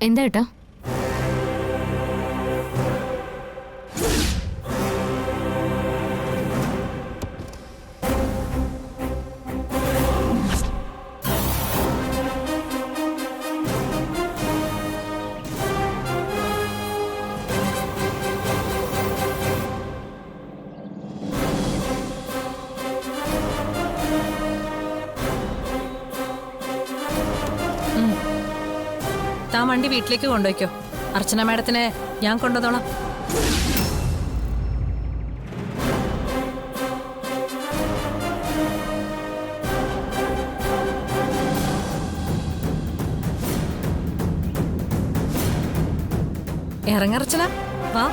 എന്താ ഏട്ടാ? താൻ വണ്ടി വീട്ടിലേക്ക് കൊണ്ടുപോയിക്കോ. അർച്ചന മാഡത്തിനെ ഞാൻ കൊണ്ടുവന്നോളാം. ഇറങ്ങർച്ചന, വാ.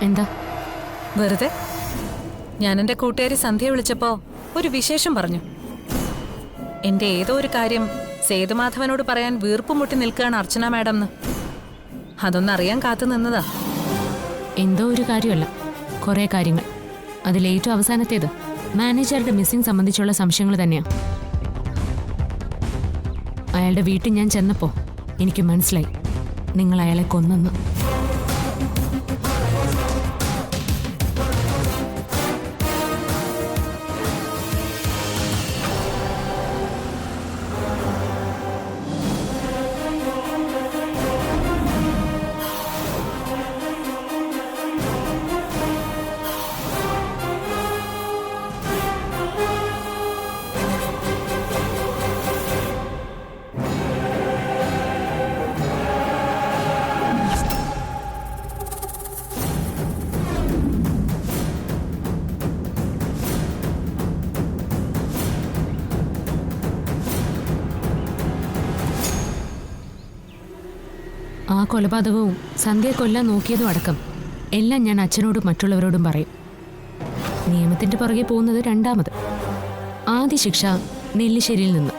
എന്താ? വെറുതെ ഞാൻ എൻ്റെ കൂട്ടുകാരി സന്ധ്യ വിളിച്ചപ്പോ ഒരു വിശേഷം പറഞ്ഞു. എന്റെ ഏതോ ഒരു കാര്യം സേതുമാധവനോട് പറയാൻ വീർപ്പുമുട്ടി നിൽക്കുകയാണ് അർച്ചന മാഡം എന്ന്. അതൊന്നറിയാൻ കാത്തു നിന്നതാ. എന്തോ ഒരു കാര്യമല്ല, കുറെ കാര്യങ്ങൾ. അതിലേറ്റവും അവസാനത്തേത് മാനേജറുടെ മിസ്സിംഗ് സംബന്ധിച്ചുള്ള സംശയങ്ങൾ തന്നെയാ. അയാളുടെ വീട്ടിൽ ഞാൻ ചെന്നപ്പോ എനിക്ക് മനസ്സിലായി നിങ്ങൾ അയാളെ കൊന്നെന്ന്. ആ കൊലപാതകവും സന്ധ്യയെ കൊല്ലാൻ നോക്കിയതും അടക്കം എല്ലാം ഞാൻ അച്ഛനോടും മറ്റുള്ളവരോടും പറയും. നിയമത്തിന്റെ പുറകെ പോകുന്നത് രണ്ടാമത്. ആദ്യ ശിക്ഷ നെല്ലിശ്ശേരിയിൽ നിന്ന്,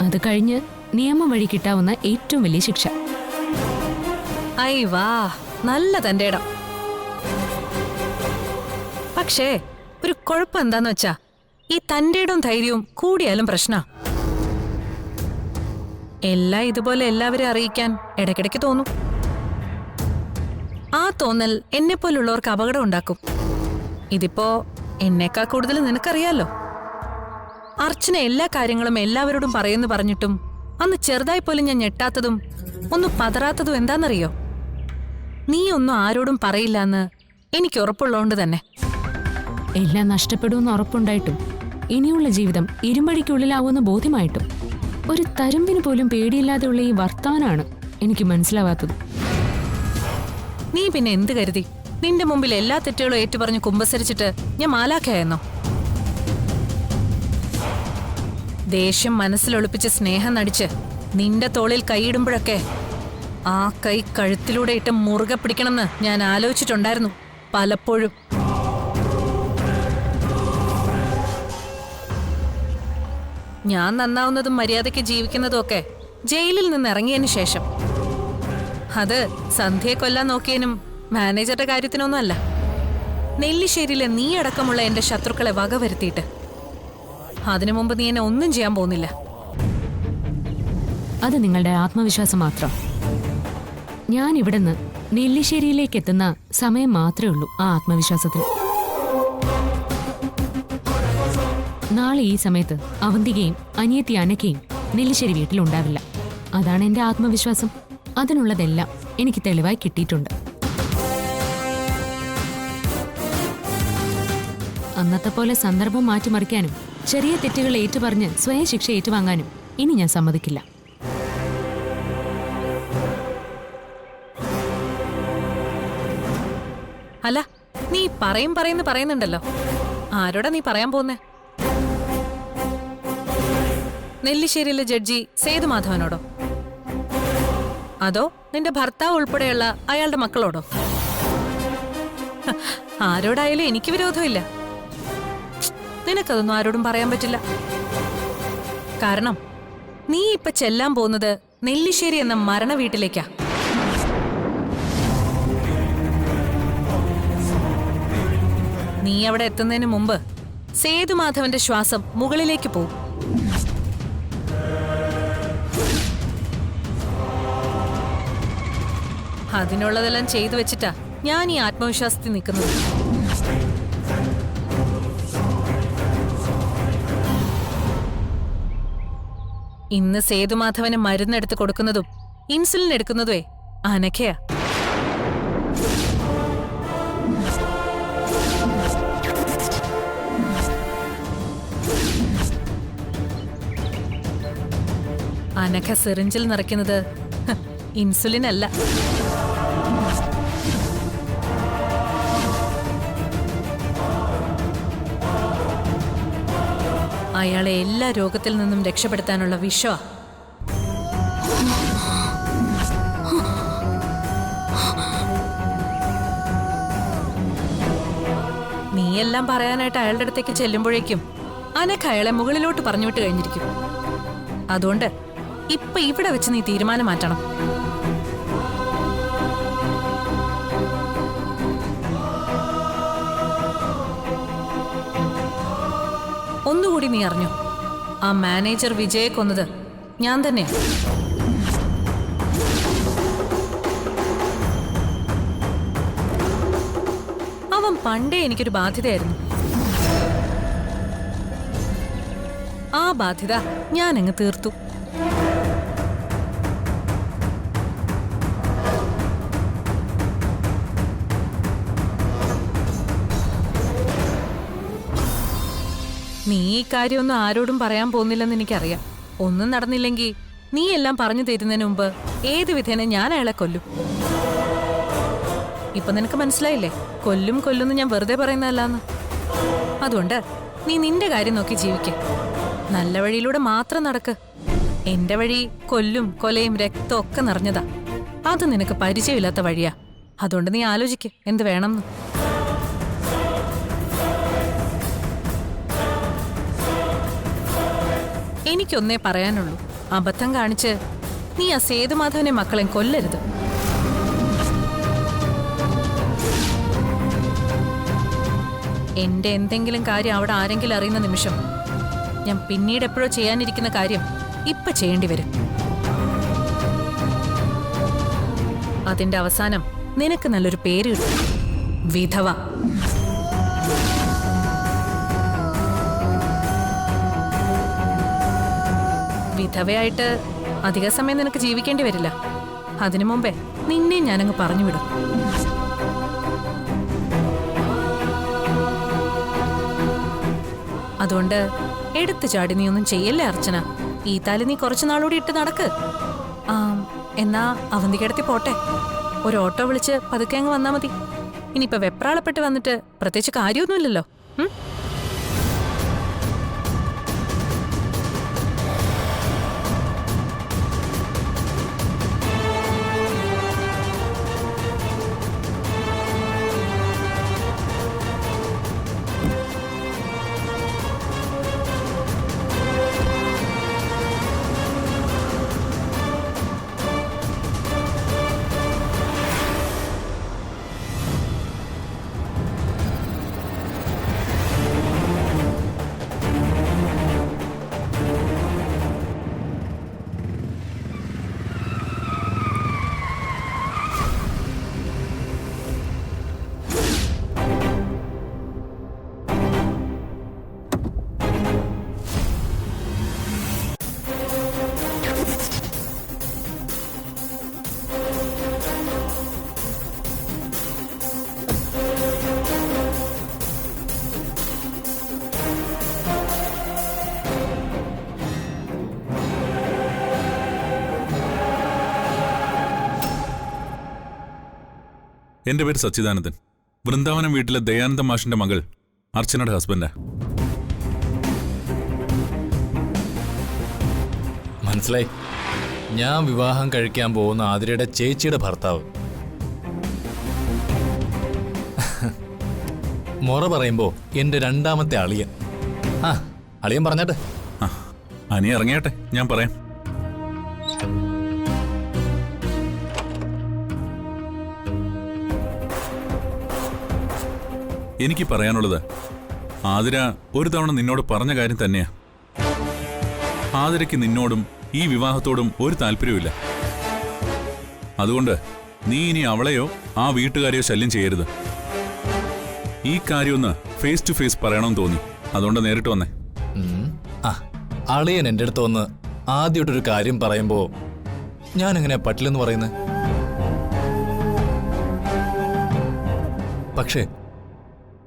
അത് കഴിഞ്ഞ് നിയമം വഴി കിട്ടാവുന്ന ഏറ്റവും വലിയ ശിക്ഷ. ഐ വാ, നല്ല തന്റെ ഇടം. പക്ഷേ ഒരു കുഴപ്പം എന്താന്ന് വെച്ചാ, ഈ തന്റെ ഇടവും ധൈര്യവും കൂടിയാലും പ്രശ്നാ. എല്ലാം ഇതുപോലെ എല്ലാവരെയും അറിയിക്കാൻ ഇടയ്ക്കിടയ്ക്ക് തോന്നും. ആ തോന്നൽ എന്നെപ്പോലുള്ളവർക്ക് അപകടം ഉണ്ടാക്കും. ഇതിപ്പോ എന്നേക്കാൾ കൂടുതൽ നിനക്കറിയാലോ. അർച്ചന എല്ലാ കാര്യങ്ങളും എല്ലാവരോടും പറയുന്നു പറഞ്ഞിട്ടും അന്ന് ചെറുതായി പോലും ഞാൻ ഞെട്ടാത്തതും ഒന്നും പതറാത്തതും എന്താണെന്നറിയോ? നീ ഒന്നും ആരോടും പറയില്ലെന്ന് എനിക്ക് ഉറപ്പുള്ളതുകൊണ്ട് തന്നെ. എല്ലാം നഷ്ടപ്പെടുമെന്ന് ഉറപ്പുണ്ടായിട്ടും ഇനിയുള്ള ജീവിതം ഇരുമ്പഴിക്കുള്ളിലാവുമെന്ന് ബോധ്യമായിട്ടും ഒരു തരുമ്പിന് പോലും പേടിയില്ലാതെയുള്ള ഈ വർത്തമാനാണ് എനിക്ക് മനസ്സിലാവാത്തത്. നീ പിന്നെ എന്ത് കരുതി? നിന്റെ മുമ്പിൽ എല്ലാ തെറ്റുകളും ഏറ്റുപറഞ്ഞ് കുമ്പസരിച്ചിട്ട് ഞാൻ മാലാഖയായെന്നോ? ദേഷ്യം മനസ്സിലൊളിപ്പിച്ച് സ്നേഹം നടിച്ച് നിന്റെ തോളിൽ കൈയിടുമ്പോഴൊക്കെ ആ കൈ കഴുത്തിലൂടെ ഇട്ട് മുറുകെ പിടിക്കണമെന്ന് ഞാൻ ആലോചിച്ചിട്ടുണ്ടായിരുന്നു പലപ്പോഴും. ഞാൻ നന്നാവുന്നതും മര്യാദയ്ക്ക് ജീവിക്കുന്നതും ഒക്കെ ജയിലിൽ നിന്ന് ഇറങ്ങിയതിനു ശേഷം. അത് സന്ധ്യയെ കൊല്ലാൻ നോക്കിയതിനും മാനേജറുടെ കാര്യത്തിനൊന്നും അല്ല. നെല്ലിശ്ശേരിയിലെ നീ അടക്കമുള്ള എന്റെ ശത്രുക്കളെ വകവരുത്തിയിട്ട്. അതിനു മുമ്പ് നീ എന്നെ ഒന്നും ചെയ്യാൻ പോകുന്നില്ല. അത് നിങ്ങളുടെ ആത്മവിശ്വാസം മാത്രം. ഞാൻ ഇവിടുന്ന് നെല്ലിശ്ശേരിയിലേക്ക് എത്തുന്ന സമയം മാത്രമേ ഉള്ളൂ ആ ആത്മവിശ്വാസത്തിന്. നാളെ ഈ സമയത്ത് അവന്തികയും അനിയത്തി അനക്കയും നെല്ലിശ്ശേരി വീട്ടിലുണ്ടാവില്ല. അതാണ് എന്റെ ആത്മവിശ്വാസം. അതിനുള്ളതെല്ലാം എനിക്ക് തെളിവായി കിട്ടിയിട്ടുണ്ട്. അന്നത്തെ പോലെ സന്ദർഭം മാറ്റിമറിക്കാനും ചെറിയ തെറ്റുകൾ ഏറ്റുപറഞ്ഞ് സ്വയം ശിക്ഷ ഏറ്റുവാങ്ങാനും ഇനി ഞാൻ സമ്മതിക്കില്ല. അല്ല, നീ പറയുന്നുണ്ടല്ലോ. ആരോടാ നീ പറയാൻ പോന്നേ? നെല്ലിശ്ശേരിയിലെ ജഡ്ജി സേതുമാധവനോടോ? അതോ നിന്റെ ഭർത്താവ് ഉൾപ്പെടെയുള്ള അയാളുടെ മക്കളോടോ? ആരോടായാലും എനിക്ക് വിരോധമില്ല. നിനക്കതൊന്നും ആരോടും പറയാൻ പറ്റില്ല. കാരണം നീ ഇപ്പൊ ചെല്ലാൻ പോകുന്നത് നെല്ലിശ്ശേരി എന്ന മരണ വീട്ടിലേക്കാ. നീ അവിടെ എത്തുന്നതിന് മുമ്പ് സേതുമാധവന്റെ ശ്വാസം മുകളിലേക്ക് പോകും. അതിനുള്ളതെല്ലാം ചെയ്തു വെച്ചിട്ടാ ഞാൻ ഈ ആത്മവിശ്വാസത്തിൽ നിൽക്കുന്നത്. ഇന്ന് സേതുമാധവന് മരുന്നെടുത്ത് കൊടുക്കുന്നതും ഇൻസുലിൻ എടുക്കുന്നതുവേ അനഘയാ. അനഘ സിറിഞ്ചിൽ നിറയ്ക്കുന്നത് ഇൻസുലിൻ അല്ല. അയാളെ എല്ലാ രോഗത്തിൽ നിന്നും രക്ഷപ്പെടുത്താനുള്ള വിഷമാ. നീയെല്ലാം പറയാനായിട്ട് അയാളുടെ അടുത്തേക്ക് ചെല്ലുമ്പോഴേക്കും അനഘ അയാളെ മുകളിലോട്ട് പറഞ്ഞുവിട്ട് കഴിഞ്ഞിരിക്കും. അതുകൊണ്ട് ഇപ്പൊ ഇവിടെ വെച്ച് നീ തീരുമാനം മാറ്റണം. ഒന്നുകൂടി നീ അറിഞ്ഞോ, ആ മാനേജർ വിജയെ കൊന്നത് ഞാൻ തന്നെയാ. അവൻ പണ്ടേ എനിക്കൊരു ബാധ്യതയായിരുന്നു. ആ ബാധ്യത ഞാൻ അങ്ങ് തീർത്തു. നീ ഈ കാര്യമൊന്നും ആരോടും പറയാൻ പോകുന്നില്ലെന്ന് എനിക്കറിയാം. ഒന്നും നടന്നില്ലെങ്കിൽ നീ എല്ലാം പറഞ്ഞു തരുന്നതിന് മുമ്പ് ഏത് വിധേന ഞാൻ അയാളെ കൊല്ലും. ഇപ്പൊ നിനക്ക് മനസ്സിലായില്ലേ, കൊല്ലും കൊല്ലുന്ന് ഞാൻ വെറുതെ പറയുന്നതല്ലാന്ന്. അതുകൊണ്ട് നീ നിന്റെ കാര്യം നോക്കി ജീവിക്ക. നല്ല വഴിയിലൂടെ മാത്രം നടക്ക്. എന്റെ വഴി കൊല്ലും കൊലയും രക്തവും ഒക്കെ നിറഞ്ഞതാ. അത് നിനക്ക് പരിചയമില്ലാത്ത വഴിയാ. അതുകൊണ്ട് നീ ആലോചിക്ക് എന്ത് വേണമെന്ന്. എനിക്കൊന്നേ പറയാനുള്ളൂ, അബദ്ധം കാണിച്ച് നീ ആ സേതുമാധവനെ മക്കളെ കൊല്ലരുത്. എന്റെ എന്തെങ്കിലും കാര്യം അവിടെ ആരെങ്കിലും അറിയുന്ന നിമിഷം ഞാൻ പിന്നീട് എപ്പോഴോ ചെയ്യാനിരിക്കുന്ന കാര്യം ഇപ്പൊ ചെയ്യേണ്ടി വരും. അതിന്റെ അവസാനം നിനക്ക് നല്ലൊരു പേര് കിട്ടും, വിധവ. വിധവയായിട്ട് അധിക സമയം നിനക്ക് ജീവിക്കേണ്ടി വരില്ല. അതിനു മുമ്പേ നിന്നെ ഞാനങ്ങ് പറഞ്ഞുവിടും. അതുകൊണ്ട് എടുത്തു ചാടി നീ ഒന്നും ചെയ്യല്ലേ അർച്ചന. ഈ താലി നീ കുറച്ചു നാളൂടി ഇട്ട് നടക്ക്. എന്നാ അവന്തികടത്തി പോട്ടെ. ഒരു ഓട്ടോ വിളിച്ച് പതുക്കെ അങ്ങ് വന്നാ മതി. ഇനിയിപ്പോ വെപ്രാളപ്പെട്ട് വന്നിട്ട് പ്രത്യേകിച്ച് കാര്യമൊന്നുമില്ലല്ലോ. എന്റെ പേര് സച്ചിദാനന്ദൻ. വൃന്ദാവനം വീട്ടിലെ ദയാനന്ദ മാഷിന്റെ മകൾ അർച്ചനയുടെ ഹസ്ബൻഡാ. മനസ്സിലായി. ഞാൻ വിവാഹം കഴിക്കാൻ പോകുന്ന ആതിരയുടെ ചേച്ചിയുടെ ഭർത്താവ്. മൊറ പറയുമ്പോ എന്റെ രണ്ടാമത്തെ അളിയൻ. ആ അളിയൻ പറഞ്ഞാട്ടെ. ആ, അനി ഇറങ്ങിയാട്ടെ, ഞാൻ പറയാം. എനിക്ക് പറയാനുള്ളത് ആതിര ഒരു തവണ നിന്നോട് പറഞ്ഞ കാര്യം തന്നെയാ. ആതിരയ്ക്ക് നിന്നോടും ഈ വിവാഹത്തോടും ഒരു താല്പര്യവുമില്ല. അതുകൊണ്ട് നീ ഇനി അവളെയോ ആ വീട്ടുകാരെയോ ശല്യം ചെയ്യരുത്. ഈ കാര്യമൊന്ന് ഫേസ് ടു ഫേസ് പറയണമെന്ന് തോന്നി, അതുകൊണ്ട് നേരിട്ട് വന്നേ. ആ അളിയൻ എൻ്റെ അടുത്ത് വന്ന് ആദ്യമായിട്ടൊരു കാര്യം പറയുമ്പോ ഞാൻ എങ്ങനെയാ പറ്റില്ലെന്ന് പറയുന്നത്? പക്ഷേ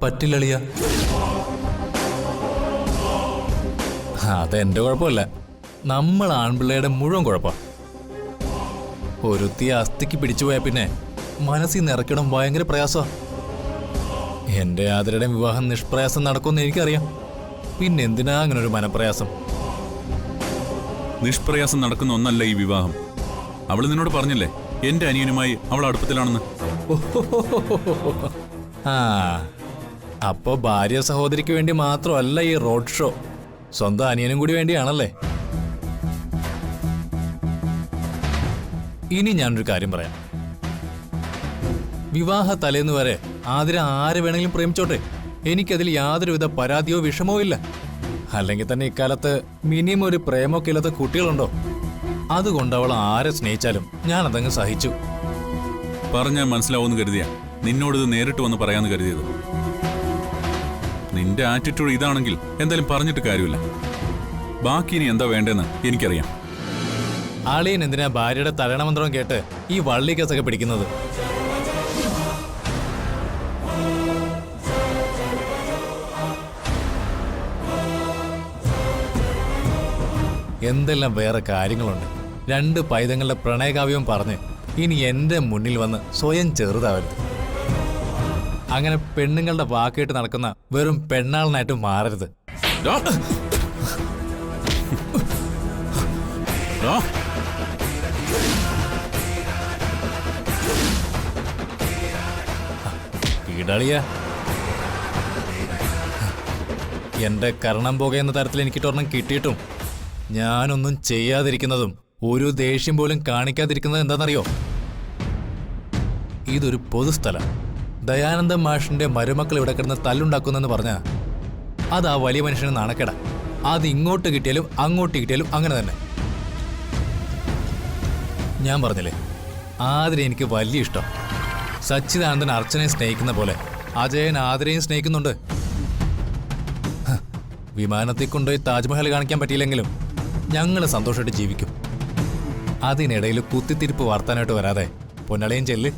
പറ്റില്ലളിയ. അതെന്റെ കുഴപ്പമില്ല, നമ്മൾ ആൺപിള്ളയുടെ മുഴുവൻ കുഴപ്പം. ഒരുത്തിയ അസ്ഥിക്ക് പിടിച്ചുപോയാൽ പിന്നെ മനസ്സിൽ നിന്ന് ഇറക്കിടാൻ ഭയങ്കര പ്രയാസമാണ്. എന്റെ ആതിരയുടെ വിവാഹം നിഷ്പ്രയാസം നടക്കുമെന്ന് എനിക്കറിയാം. പിന്നെ എന്തിനാ അങ്ങനെ ഒരു മനപ്രയാസം? നിഷ്പ്രയാസം നടക്കുന്ന ഒന്നല്ല ഈ വിവാഹം. അവൾ നിന്നോട് പറഞ്ഞില്ലേ എന്റെ അനിയനുമായി അവൾ അടുപ്പത്തിലാണെന്ന്? ആ അപ്പോ ഭാര്യ സഹോദരിക്ക് വേണ്ടി മാത്രമല്ല ഈ റോഡ് ഷോ, സ്വന്തം അനിയനും കൂടി വേണ്ടിയാണല്ലേ? ഇനി ഞാനൊരു കാര്യം പറയാം. വിവാഹ തലേന്ന് വരെ ആതിര ആരെ വേണമെങ്കിലും പ്രേമിച്ചോട്ടെ, എനിക്കതിൽ യാതൊരുവിധ പരാതിയോ വിഷമോ ഇല്ല. അല്ലെങ്കിൽ തന്നെ ഇക്കാലത്ത് മിനിമം ഒരു പ്രേമൊക്കെ ഇല്ലാത്ത കുട്ടികളുണ്ടോ? അതുകൊണ്ട് അവൾ ആരെ സ്നേഹിച്ചാലും ഞാൻ അതങ്ങ് സഹിച്ചു. പറഞ്ഞാൽ മനസ്സിലാവുമെന്ന് കരുതിയാ നിന്നോടിത് നേരിട്ട് വന്ന് പറയാന്ന് കരുതിയത്. നിന്റെ ആറ്റിറ്റ്യൂഡ് ഇതാണെങ്കിൽ എന്തായാലും പറഞ്ഞിട്ട് കാര്യമില്ല. ബാക്കി ഇനി എന്താ വേണ്ടെന്ന് എനിക്കറിയാം. ആളിയൻ എന്തിനാ ഭാര്യയുടെ തരണമന്ത്രം കേട്ട് ഈ വള്ളി കേസൊക്കെ പിടിക്കുന്നത്? എന്തെല്ലാം വേറെ കാര്യങ്ങളുണ്ട്. 2 പൈതങ്ങളുടെ പ്രണയകാവ്യവും പറഞ്ഞ് ഇനി എന്റെ മുന്നിൽ വന്ന് സ്വയം ചെറുതാവരുത്. അങ്ങനെ പെണ്ണുങ്ങളുടെ വാക്കേട്ട് നടക്കുന്ന വെറും പെണ്ണാളനായിട്ട് മാറരുത്. ഈടളിയ എന്റെ കരണം പോകുന്ന തരത്തിൽ എനിക്കിട്ടൊരെണ്ണം കിട്ടിയിട്ടും ഞാനൊന്നും ചെയ്യാതിരിക്കുന്നതും ഒരു ദേഷ്യം പോലും കാണിക്കാതിരിക്കുന്നത് എന്താണെന്നറിയോ? ഇതൊരു പൊതുസ്ഥലം. ദയാനന്ദ മാഷിന്റെ മരുമക്കൾ ഇവിടെ കിടന്ന് തല്ലുണ്ടാക്കുന്നെന്ന് പറഞ്ഞാ അത് ആ വലിയ മനുഷ്യന് നാണക്കേടാ. അത് ഇങ്ങോട്ട് കിട്ടിയാലും അങ്ങോട്ട് കിട്ടിയാലും അങ്ങനെ തന്നെ. ഞാൻ പറഞ്ഞില്ലേ, ആതിരെ എനിക്ക് വലിയ ഇഷ്ടം. സച്ചിദാനന്ദൻ അർച്ചനയെ സ്നേഹിക്കുന്ന പോലെ അജയൻ ആതിരയും സ്നേഹിക്കുന്നുണ്ട്. വിമാനത്തിൽ കൊണ്ടുപോയി താജ്മഹൽ കാണിക്കാൻ പറ്റിയില്ലെങ്കിലും ഞങ്ങൾ സന്തോഷമായിട്ട് ജീവിക്കും. അതിനിടയിൽ കുത്തിത്തിരിപ്പ് വാർത്താനായിട്ട് വരാതെ പൊന്നളയും ചെല്ല്.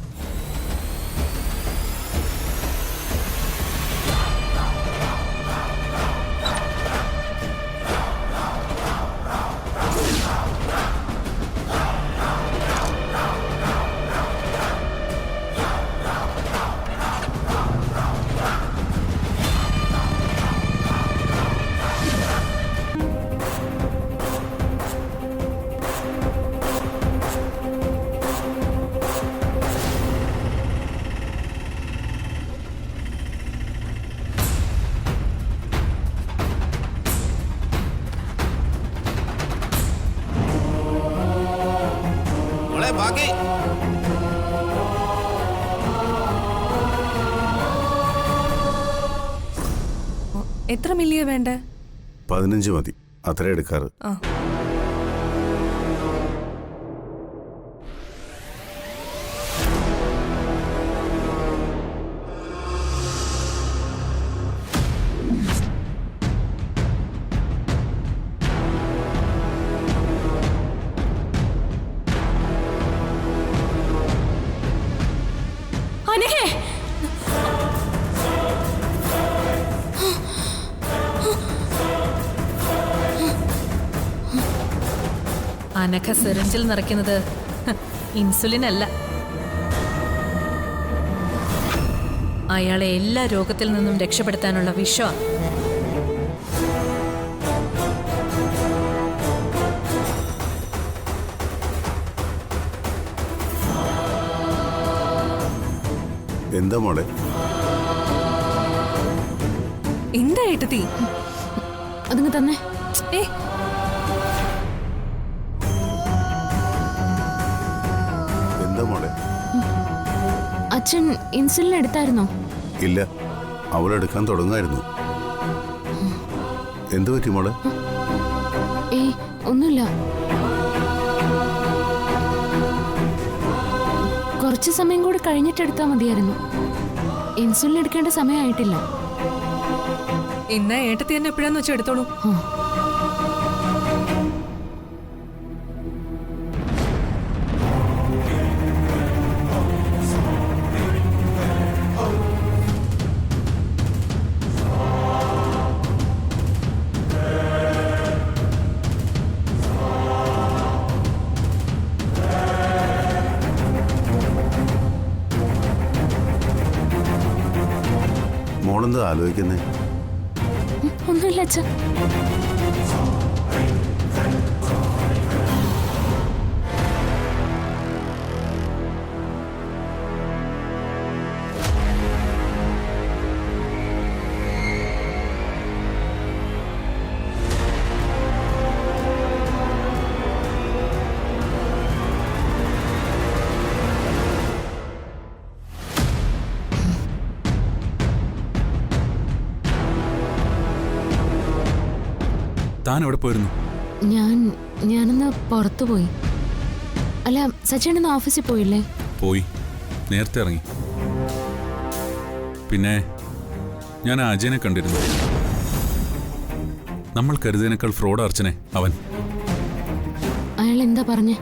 എത്ര മില്ലിയ വേണ്ടേ? 15 മതി, അത്ര എടുക്കാറ്. അനഘ സിറിഞ്ചിൽ നിറയ്ക്കുന്നത് ഇൻസുലിൻ അല്ല, അയാളെ എല്ലാ രോഗത്തിൽ നിന്നും രക്ഷപ്പെടുത്താനുള്ള വിഷം. എന്താ മോളെ? എന്താ ഏട്ടത്തി? അതിങ്ങ് തന്നെ. ഏ എന്താ മോളെ? അച്ഛൻ ഇൻസുലിൻ എടുത്തായിരുന്നോ? ഇല്ല, അവളെടുക്കാൻ തുടങ്ങായിരുന്നു. എന്തു പറ്റി മോളെ? ഏയ് ഒന്നുമില്ല. കുറച്ച് സമയം കൂടി കഴിഞ്ഞിട്ട് എടുത്താൽ മതിയായിരുന്നു. ഇൻസുലിൻ എടുക്കേണ്ട സമയമായിട്ടില്ല. ഇന്ന് ഏട്ടത്തി തന്നെ എപ്പോഴാന്ന് വെച്ചാൽ എടുത്തോളൂ. ആ. മോളെന്താ ആലോചിക്കുന്നേ? ഒന്നുമില്ല അച്ഛൻ. താൻ എവിടെ പോയിരുന്നു? ഞാനൊന്ന് പുറത്തു പോയി. അല്ല, സച്ചിൻ ഓഫീസിൽ പോയില്ലേ? പോയി, നേരത്തെ ഇറങ്ങി. പിന്നെ ഞാൻ ആ അജയനെ കണ്ടിരുന്നു. നമ്മൾ കരുതിയതിനേക്കാൾ ഫ്രോഡ് അർച്ചനെ അവൻ. അയാൾ എന്താ പറഞ്ഞേ?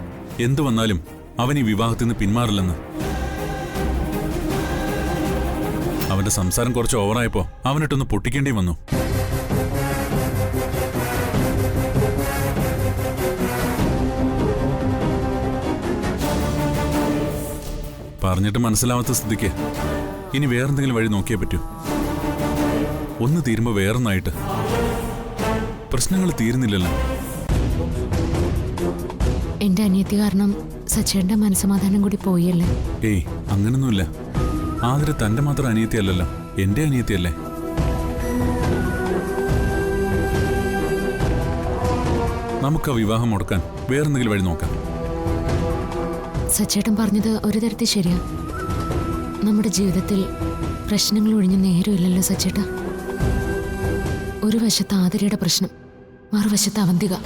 എന്തു വന്നാലും അവൻ ഈ വിവാഹത്തിൽ നിന്ന് പിന്മാറില്ലെന്ന്. അവന്റെ സംസാരം കുറച്ച് ഓവറായപ്പോ അവനിട്ടൊന്ന് പൊട്ടിക്കേണ്ടി വന്നു. പറഞ്ഞിട്ട് മനസ്സിലാവാത്ത സ്ഥിതിക്ക് ഇനി വേറെന്തെങ്കിലും വഴി നോക്കിയേ പറ്റൂ. ഒന്ന് തീരുമ്പോ വേറൊന്നായിട്ട്. പ്രശ്നങ്ങൾ തീരുന്നില്ലല്ലോ. എന്റെ അനിയത്തി കാരണം സച്ചേന്റെ മനസ്സമാധാനം കൂടി പോയല്ലേ? ഏയ്, അങ്ങനൊന്നുമില്ല. ആതിര തന്റെ മാത്രം അനിയത്തിയല്ലല്ലോ, എന്റെ അനിയത്തിയല്ലേ. നമുക്ക് ആ വിവാഹം മുടക്കാൻ വേറെന്തെങ്കിലും വഴി നോക്കാം. സച്ചേട്ടൻ പറഞ്ഞത് ഒരു തരത്തിൽ ശരിയാ. നമ്മുടെ ജീവിതത്തിൽ പ്രശ്നങ്ങൾ ഒഴിഞ്ഞ് നേരമില്ലല്ലോ സച്ചേട്ട. ഒരു വശത്ത് ആതിരയുടെ പ്രശ്നം, മറുവശത്ത് അവന്തിക.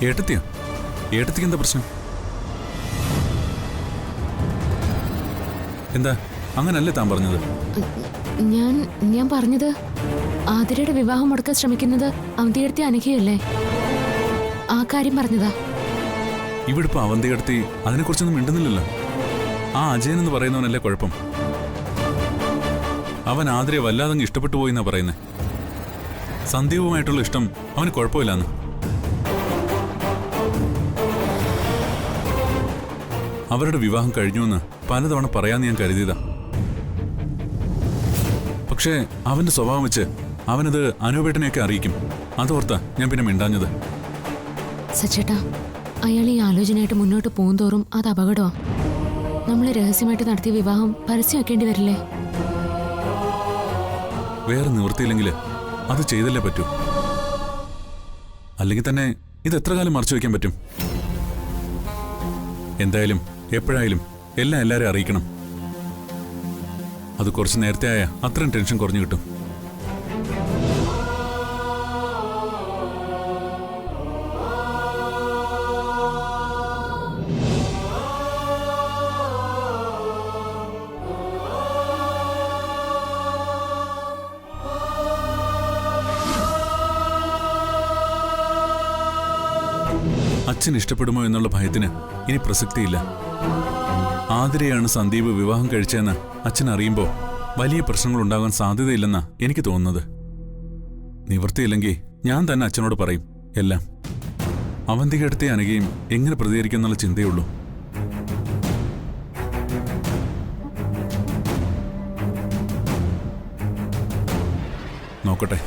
ഏട്ടത്തിയോ? ഏട്ടത്തിക്ക് എന്താ പ്രശ്നം? എന്താ അങ്ങനല്ലേ താൻ പറഞ്ഞത്? ഞാൻ പറഞ്ഞത് ആതിരയുടെ വിവാഹം മുടക്കാൻ ശ്രമിക്കുന്നത് അവന്തിയെടുത്തി അനഘയല്ലേ, ആ കാര്യം പറഞ്ഞതാ. ഇവിടെ ഇപ്പൊ അവന്തിയെടുത്തി അതിനെക്കുറിച്ചൊന്നും മിണ്ടുന്നില്ലല്ലോ. ആ അജയൻ എന്ന് പറയുന്നവനല്ലേ കുഴപ്പം. അവൻ ആതിരയെ വല്ലാതെ ഇഷ്ടപ്പെട്ടു പോയിന്നാ പറയുന്നേ. സന്ദീപുമായിട്ടുള്ള ഇഷ്ടം അവന് കുഴപ്പമില്ലാന്ന്. അവരുടെ വിവാഹം കഴിഞ്ഞുവെന്ന് പലതവണ പറയാന്ന് ഞാൻ കരുതിയതാ. പക്ഷേ അവന്റെ സ്വഭാവം വെച്ച് അവനത് അനൂപേട്ടനെയൊക്കെ അറിയിക്കും. അതോർത്താ ഞാൻ പിന്നെ മിണ്ടാഞ്ഞത്. സച്ചേട്ടാ, അയാൾ ഈ ആലോചനയായിട്ട് മുന്നോട്ട് പോകുന്തോറും അത് അപകടമാ. നമ്മൾ രഹസ്യമായിട്ട് നടത്തിയ വിവാഹം പരസ്യമാക്കേണ്ടി വരില്ലേ? വേറെ നിവൃത്തിയില്ലെങ്കിൽ അത് ചെയ്തല്ലേ പറ്റൂ. അല്ലെങ്കിൽ തന്നെ ഇത് എത്ര കാലം മറച്ചു വയ്ക്കാൻ പറ്റും? എന്തായാലും എപ്പോഴായാലും എല്ലാവരെയും അറിയിക്കണം. അത് കുറച്ച് നേരത്തെ ആയ അത്രയും ടെൻഷൻ കുറഞ്ഞു കിട്ടും. അച്ഛൻ ഇഷ്ടപ്പെടുമോ എന്നുള്ള ഭയത്തിന് ഇനി പ്രസക്തിയില്ല. ആതിരയാണ് സന്ദീപ് വിവാഹം കഴിച്ചതെന്ന് അച്ഛൻ അറിയുമ്പോൾ വലിയ പ്രശ്നങ്ങൾ ഉണ്ടാകാൻ സാധ്യതയില്ലെന്നാ എനിക്ക് തോന്നുന്നത്. നിവൃത്തിയില്ലെങ്കിൽ ഞാൻ തന്നെ അച്ഛനോട് പറയും എല്ലാം. അവന്തികടുത്തെ അനഘയും എങ്ങനെ പ്രതികരിക്കുന്നുള്ള ചിന്തയുള്ളൂ. നോക്കട്ടെ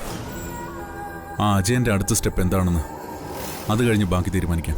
ആ അജയന്റെ അടുത്ത സ്റ്റെപ്പ് എന്താണെന്ന്. അത് കഴിഞ്ഞ് ബാക്കി തീരുമാനിക്കാം.